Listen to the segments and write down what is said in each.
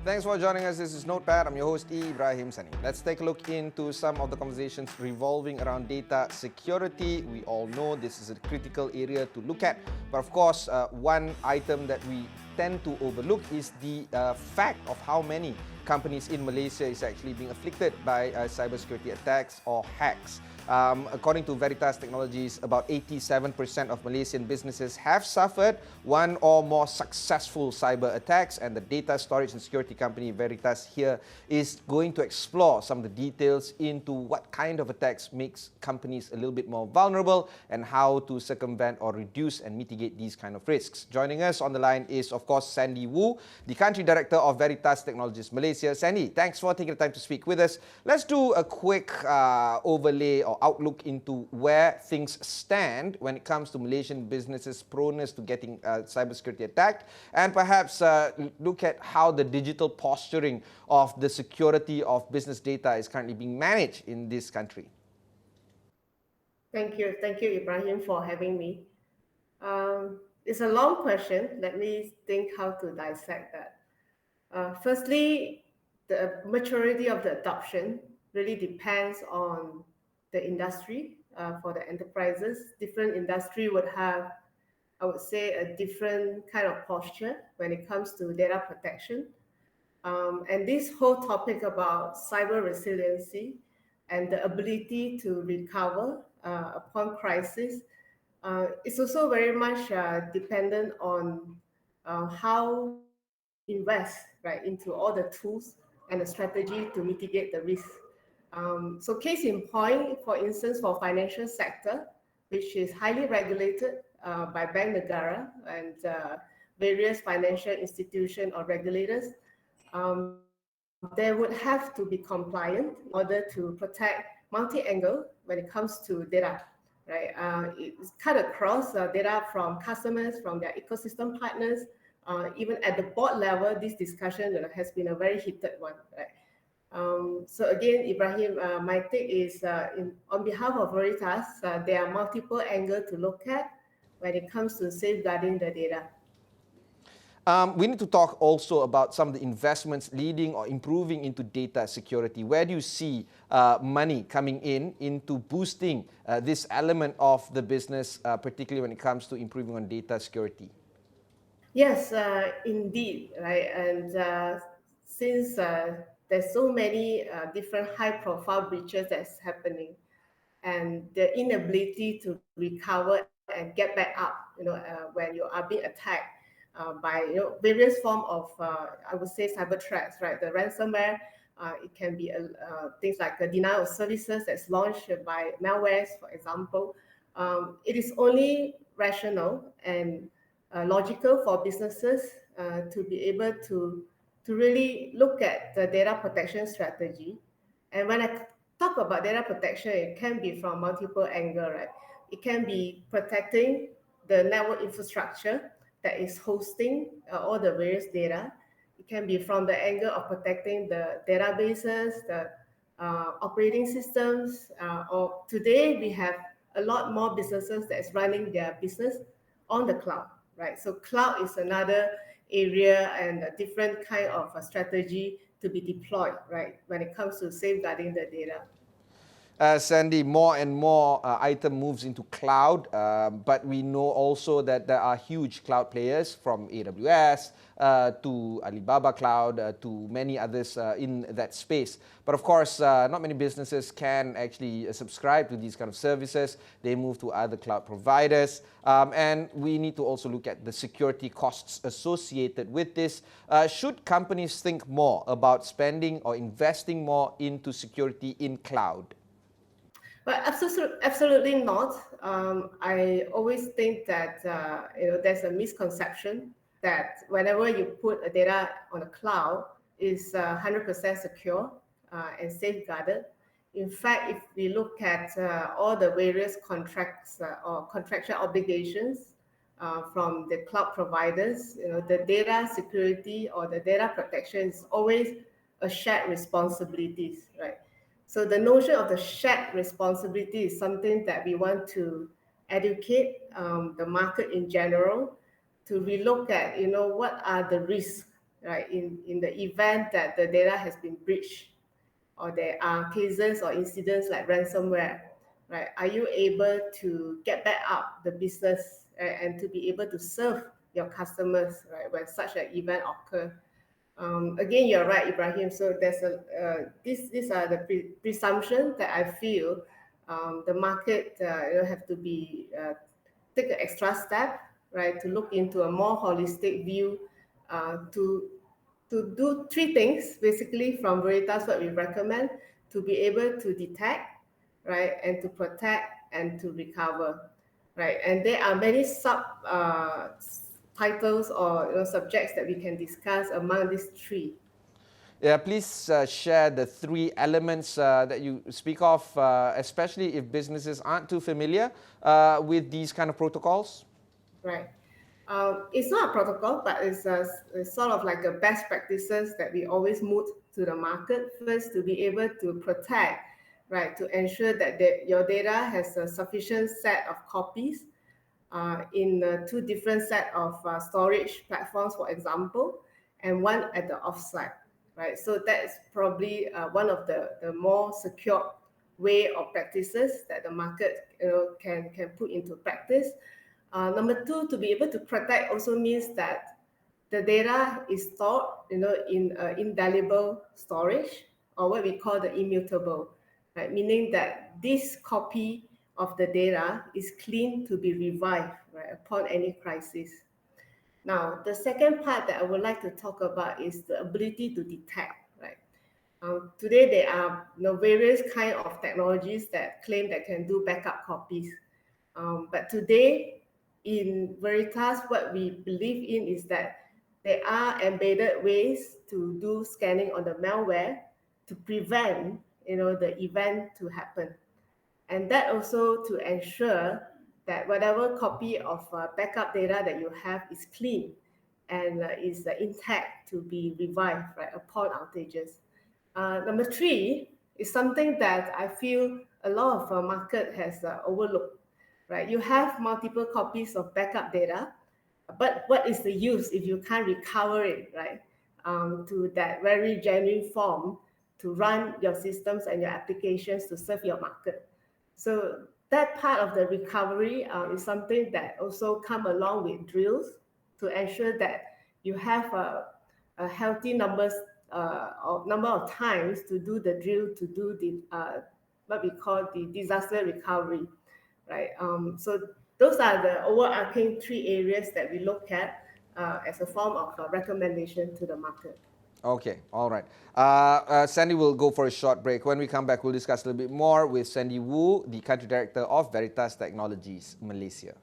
Thanks for joining us. This is Notepad. I'm your host, Ibrahim Sani. Let's take a look into some of the conversations revolving around data security. We all know this is a critical area to look at. But of course, one item that we tend to overlook is the fact of how many companies in Malaysia is actually being afflicted by cybersecurity attacks or hacks. According to Veritas Technologies, about 87% of Malaysian businesses have suffered one or more successful cyber attacks, and the data storage and security company Veritas here is going to explore some of the details into what kind of attacks makes companies a little bit more vulnerable and how to circumvent or reduce and mitigate these kind of risks. Joining us on the line is, of course, Sandy Wu, the Country Director of Veritas Technologies Malaysia. Sandy, thanks for taking the time to speak with us. Let's do a quick overlay or outlook into where things stand when it comes to Malaysian businesses' proneness to getting cybersecurity attacked, and perhaps look at how the digital posturing of the security of business data is currently being managed in this country. Thank you, Ibrahim, for having me. It's a long question. Let me think how to dissect that. Firstly, the maturity of the adoption really depends on the industry. For the enterprises, different industry would have, I would say, a different kind of posture when it comes to data protection. And this whole topic about cyber resiliency and the ability to recover upon crisis is also very much dependent on how invest into all the tools and the strategy to mitigate the risk. So case in point, for instance, for financial sector, which is highly regulated by Bank Negara and various financial institutions or regulators, they would have to be compliant in order to protect multi-angle when it comes to data. Right, it's cut across data from customers, from their ecosystem partners. Even at the board level, this discussion has been a very heated one. Right? So again, Ibrahim, my take is on behalf of Veritas, there are multiple angles to look at when it comes to safeguarding the data. We need to talk also about some of the investments leading or improving into data security. Where do you see money coming into boosting this element of the business, particularly when it comes to improving on data security? Yes, indeed, right. And since there's so many different high-profile breaches that's happening, and the inability to recover and get back up, when you are being attacked by various form of I would say cyber threats, right? The ransomware, it can be things like a denial of services that's launched by malwares, for example. It is only rational and logical for businesses to be able to really look at the data protection strategy. And when I talk about data protection, it can be from multiple angles, right? It can be protecting the network infrastructure that is hosting all the various data. It can be from the angle of protecting the databases, the operating systems. Or today, we have a lot more businesses that is running their business on the cloud, right? So cloud is another area and a different kind of a strategy to be deployed, right, when it comes to safeguarding the data. Sandy, more and more item moves into cloud, but we know also that there are huge cloud players from AWS to Alibaba Cloud to many others in that space. But of course, not many businesses can actually subscribe to these kind of services. They move to other cloud providers. And we need to also look at the security costs associated with this. Should companies think more about spending or investing more into security in cloud? But absolutely not. I always think that there's a misconception that whenever you put a data on a cloud, is 100% secure and safeguarded. In fact, if we look at all the various contracts or contractual obligations from the cloud providers, the data security or the data protection is always a shared responsibilities, right? So the notion of the shared responsibility is something that we want to educate the market in general to relook at, what are the risks right, in the event that the data has been breached, or there are cases or incidents like ransomware, right? Are you able to get back up the business, right, and to be able to serve your customers, right, when such an event occurs? Again, you're right, Ibrahim. So there's these are the presumptions that I feel the market have to be take an extra step, right, to look into a more holistic view, to do three things basically from Veritas. What we recommend to be able to detect, right, and to protect and to recover, right, and there are many sub titles or subjects that we can discuss among these three. Yeah, please share the three elements that you speak of, especially if businesses aren't too familiar with these kind of protocols. Right. It's not a protocol, but it's sort of like a best practices that we always move to the market first to be able to protect, right, to ensure that your data has a sufficient set of copies in two different set of storage platforms, for example, and one at the offsite, right? So that is probably one of the more secure way of practices that the market can put into practice. Number two, to be able to protect also means that the data is stored, in indelible storage, or what we call the immutable, right? Meaning that this copy of the data is clean to be revived, right, upon any crisis. Now, the second part that I would like to talk about is the ability to detect, right? Today, there are various kind of technologies that claim that can do backup copies. But today, in Veritas, what we believe in is that there are embedded ways to do scanning on the malware to prevent, the event to happen. And that also to ensure that whatever copy of backup data that you have is clean and is intact to be revived, right, upon outages. Number three is something that I feel a lot of market has overlooked, right? You have multiple copies of backup data, but what is the use if you can't recover it, right, to that very genuine form to run your systems and your applications to serve your market? So that part of the recovery is something that also come along with drills to ensure that you have a healthy number of times to do the drill, to do the what we call the disaster recovery, right? So those are the overarching three areas that we look at as a form of recommendation to the market. Okay, all right. Sandy will go for a short break. When we come back, we'll discuss a little bit more with Sandy Wu, the Country Director of Veritas Technologies, Malaysia.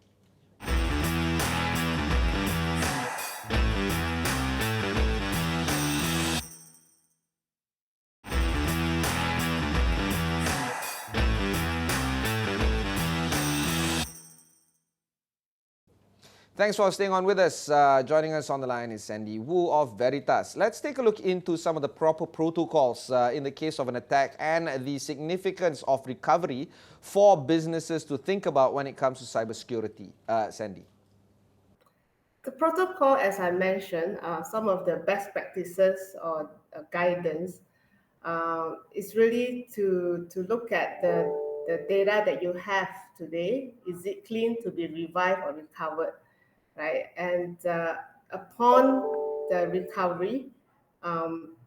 Thanks for staying on with us. Joining us on the line is Sandy Wu of Veritas. Let's take a look into some of the proper protocols in the case of an attack and the significance of recovery for businesses to think about when it comes to cybersecurity. Sandy. The protocol, as I mentioned, some of the best practices or guidance is really to look at the data that you have today. Is it clean to be revived or recovered, right? And upon the recovery,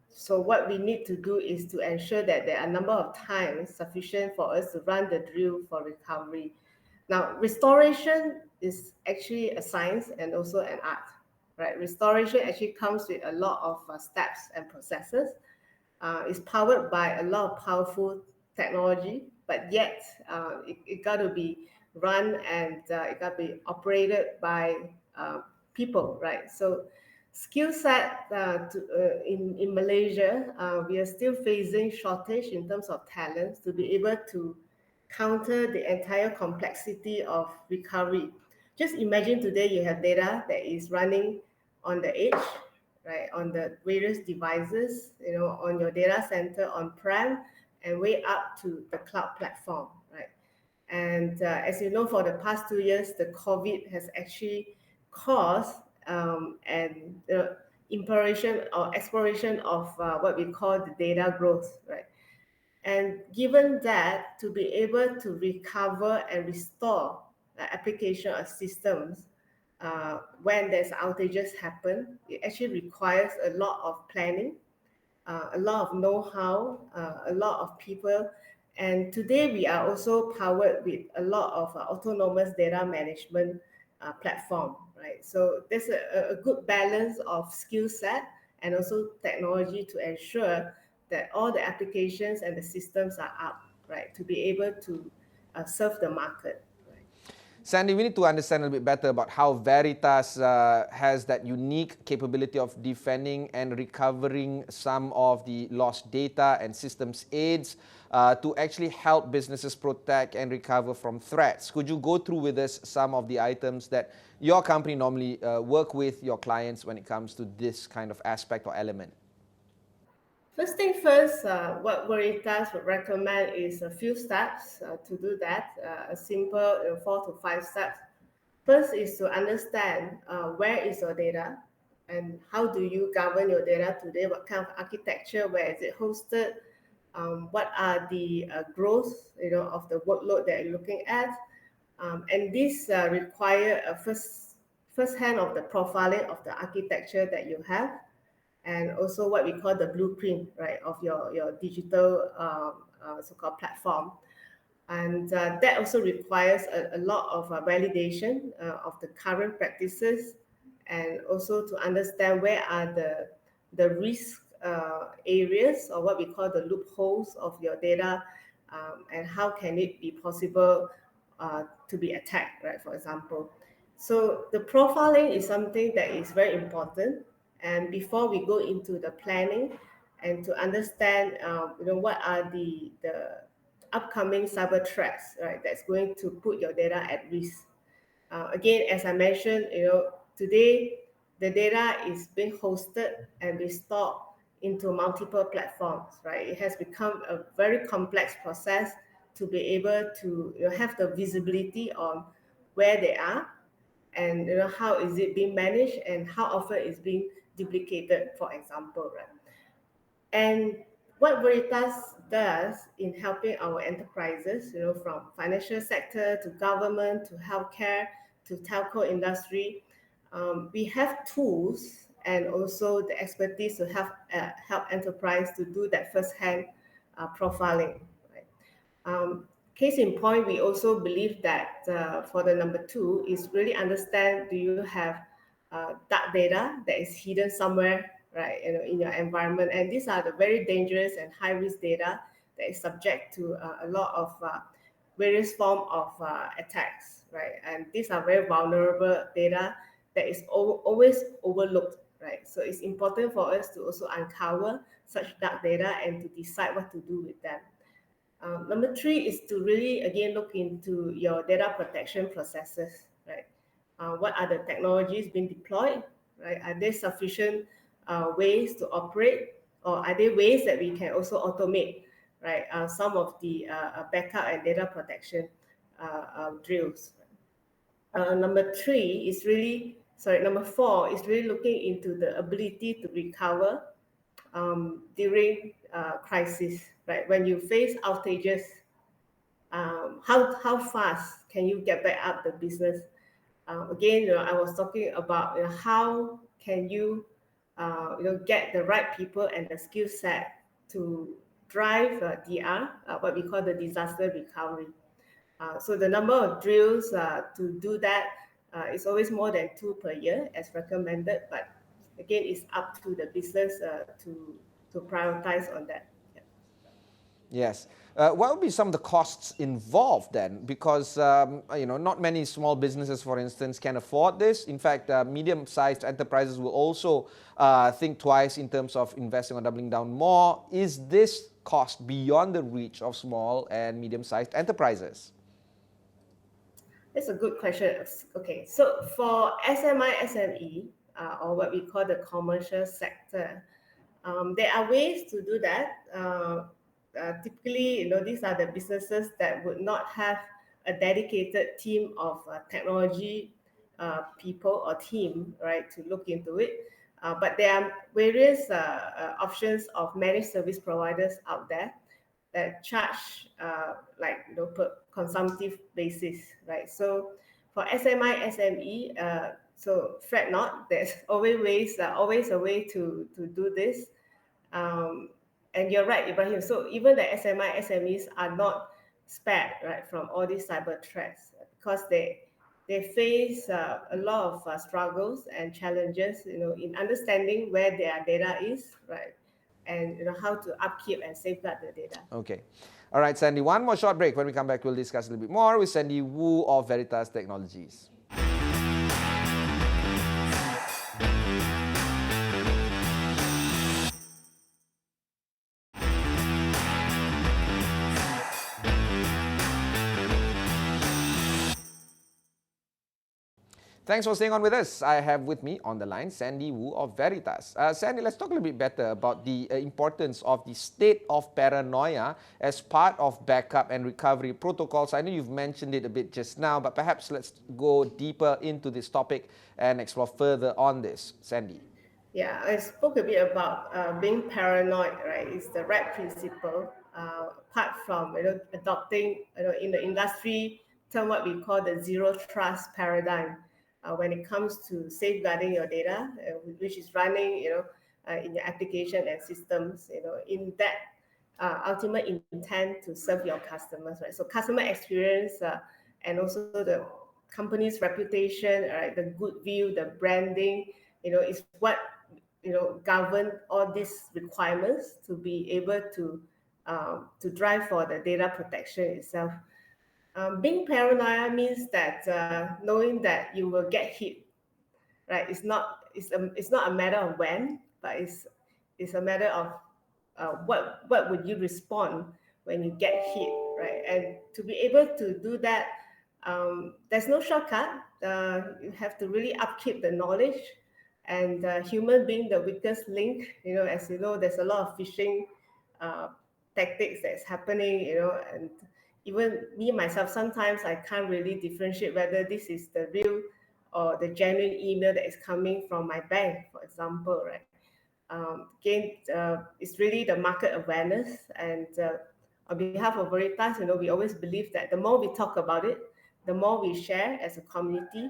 so what we need to do is to ensure that there are a number of times sufficient for us to run the drill for recovery. Now, restoration is actually a science and also an art, right? Restoration actually comes with a lot of steps and processes. It's powered by a lot of powerful technology, but yet it got to be run and it got to be operated by people, right? So skill set in Malaysia, we are still facing shortage in terms of talents to be able to counter the entire complexity of recovery. Just imagine today you have data that is running on the edge, right, on the various devices, on your data center on-prem and way up to the cloud platform, right? And as you know, for the past 2 years, the COVID has actually caused and impression or exploration of what we call the data growth, right? And given that, to be able to recover and restore application or systems when there's outages happen, it actually requires a lot of planning, a lot of know-how, a lot of people. And today we are also powered with a lot of autonomous data management platform, right? So there's a good balance of skill set and also technology to ensure that all the applications and the systems are up, right, to be able to serve the market. Sandy, we need to understand a little bit better about how Veritas has that unique capability of defending and recovering some of the lost data and systems aids to actually help businesses protect and recover from threats. Could you go through with us some of the items that your company normally work with your clients when it comes to this kind of aspect or element? First thing first, what Veritas would recommend is a few steps to do that, a simple 4 to 5 steps. First is to understand where is your data and how do you govern your data today, what kind of architecture, where is it hosted, what are the growth of the workload that you're looking at. And this require a first hand of the profiling of the architecture that you have, and also what we call the blueprint, right, of your digital so-called platform. And that also requires a lot of validation of the current practices, and also to understand where are the risk areas, or what we call the loopholes of your data, and how can it be possible to be attacked, right, for example. So the profiling is something that is very important. And before we go into the planning and to understand, what are the upcoming cyber threats, right, that's going to put your data at risk. Again, as I mentioned, today the data is being hosted and restored into multiple platforms, right? It has become a very complex process to be able to have the visibility on where they are, and how is it being managed, and how often is being duplicated, for example, right? And what Veritas does in helping our enterprises, from financial sector to government to healthcare to telco industry, we have tools and also the expertise to help enterprise to do that first-hand profiling. Right? Case in point, we also believe that for the number two is really understand, do you have dark data that is hidden somewhere, right, in your environment? And these are the very dangerous and high risk data that is subject to a lot of various form of attacks, right? And these are very vulnerable data that is always overlooked, right? So it's important for us to also uncover such dark data and to decide what to do with them. Number three is to really, again, look into your data protection processes, right? What are the technologies being deployed, right? Are there sufficient ways to operate, or are there ways that we can also automate, right? Some of the backup and data protection drills. Number four is really looking into the ability to recover during crisis, right? When you face outages, how fast can you get back up the business? Again, I was talking about how can you, get the right people and the skill set to drive DR, what we call the disaster recovery. So the number of drills to do that is always more than 2 per year as recommended, but again, it's up to the business to prioritize on that. Yes. What would be some of the costs involved then? Because not many small businesses, for instance, can afford this. In fact, medium-sized enterprises will also think twice in terms of investing or doubling down more. Is this cost beyond the reach of small and medium-sized enterprises? That's a good question. Okay, so for SMI, SME, or what we call the commercial sector, there are ways to do that. Typically, these are the businesses that would not have a dedicated team of technology people or team, right, to look into it. But there are various options of managed service providers out there that charge like per consumptive basis, right? So for SMI, SME, so fret not. There's always a way to do this. And you're right, Ibrahim. So even the SMI, SMEs are not spared, right, from all these cyber threats because they face a lot of struggles and challenges, in understanding where their data is, right, and how to upkeep and safeguard the data. Okay. All right, Sandy, one more short break. When we come back, we'll discuss a little bit more with Sandy Wu of Veritas Technologies. Thanks for staying on with us. I have with me on the line Sandy Wu of Veritas. Sandy, let's talk a little bit better about the importance of the state of paranoia as part of backup and recovery protocols. I know you've mentioned it a bit just now, but perhaps let's go deeper into this topic and explore further on this. Sandy. Yeah, I spoke a bit about being paranoid, right? It's the right principle. Apart from adopting, in the industry term what we call the zero trust paradigm, when it comes to safeguarding your data, which is running, in your application and systems, in that ultimate intent to serve your customers, right? So customer experience and also the company's reputation, right? The goodwill, the branding, is what govern all these requirements to be able to drive for the data protection itself. Being paranoid means that knowing that you will get hit, right? It's not a matter of when, but it's a matter of what would you respond when you get hit, right? And to be able to do that, there's no shortcut. You have to really upkeep the knowledge, and human being the weakest link. As you know, there's a lot of phishing tactics that's happening. And even me myself, sometimes I can't really differentiate whether this is the real or the genuine email that is coming from my bank, for example, right? Again, it's really the market awareness. And on behalf of Veritas, we always believe that the more we talk about it, the more we share as a community,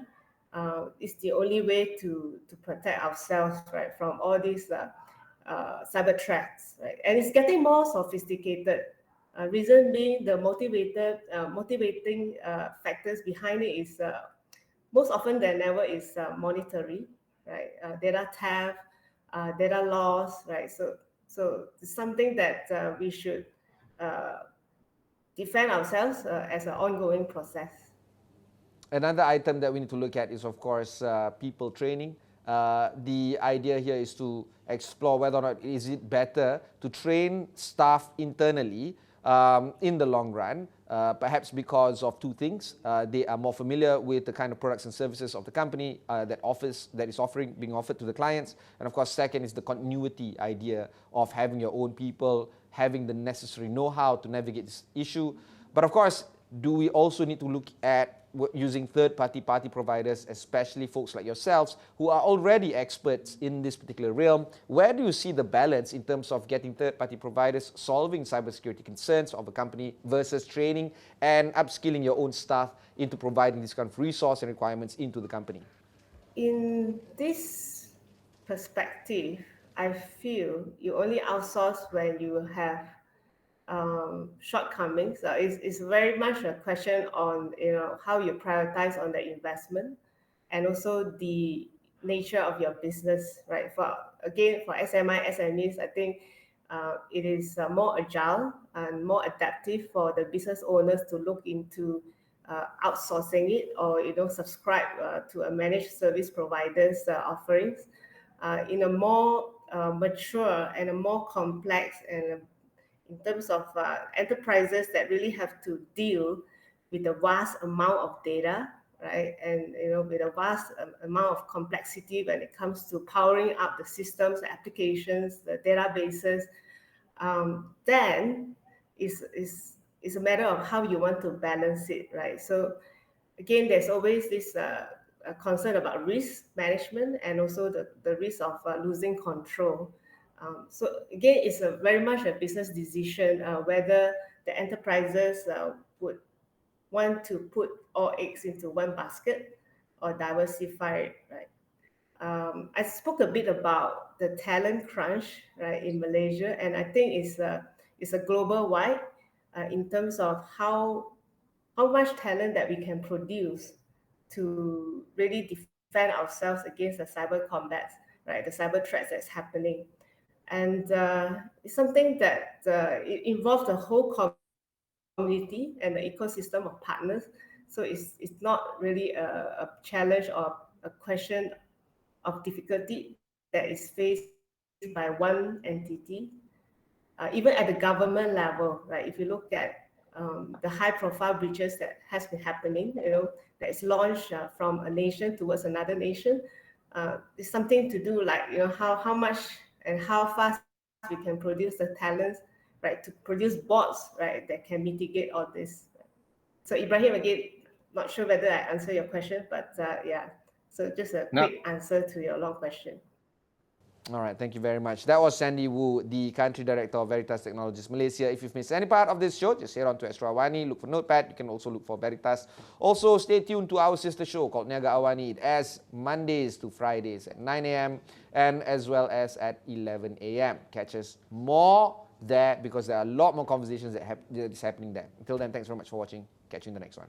is the only way to protect ourselves, right, from all these cyber threats, right? And it's getting more sophisticated. Reason being, the motivating factors behind it is most often than never is monetary, right? Data theft, data loss, right? So it's something that we should defend ourselves as an ongoing process. Another item that we need to look at is, of course, people training. The idea here is to explore whether or not is it better to train staff internally in the long run, perhaps because of two things. They are more familiar with the kind of products and services of the company that is being offered to the clients. And of course, second is the continuity idea of having your own people, having the necessary know-how to navigate this issue. But of course, do we also need to look at using third-party providers, especially folks like yourselves who are already experts in this particular realm? Where do you see the balance in terms of getting third-party providers solving cybersecurity concerns of a company versus training and upskilling your own staff into providing this kind of resource and requirements into the company? In this perspective, I feel you only outsource when you have shortcomings. It's very much a question on how you prioritize on the investment and also the nature of your business, right? For SMI SMEs, I think it is more agile and more adaptive for the business owners to look into outsourcing it or subscribe to a managed service provider's offerings in a more mature and a more complex and in terms of enterprises that really have to deal with a vast amount of data, right? And with a vast amount of complexity when it comes to powering up the systems, the applications, the databases, then it's a matter of how you want to balance it, right? So again, there's always this concerned about risk management and also the risk of losing control. So again, it's very much a business decision whether the enterprises would want to put all eggs into one basket or diversify it, right? I spoke a bit about the talent crunch, right, in Malaysia, and I think it's a global wide in terms of how much talent that we can produce to really defend ourselves against the cyber combats, right, the cyber threats that's happening. And it's something that it involves the whole community and the ecosystem of partners. So it's not really a challenge or a question of difficulty that is faced by one entity. Even at the government level, right? If you look at the high-profile breaches that has been happening, that is launched from a nation towards another nation, it's something to do like how much and how fast we can produce the talents, right, to produce bots, right, that can mitigate all this. So Ibrahim, again, not sure whether I answer your question, but yeah. So just a No. quick answer to your long question. All right, thank you very much. That was Sandy Wu, the Country Director of Veritas Technologies Malaysia. If you've missed any part of this show, just head on to Astro AWANI, look for Notepad. You can also look for Veritas. Also, stay tuned to our sister show called Niaga AWANI. It airs Mondays to Fridays at 9 a.m. and as well as at 11 a.m. Catch us more there because there are a lot more conversations that is happening there. Until then, thanks very much for watching. Catch you in the next one.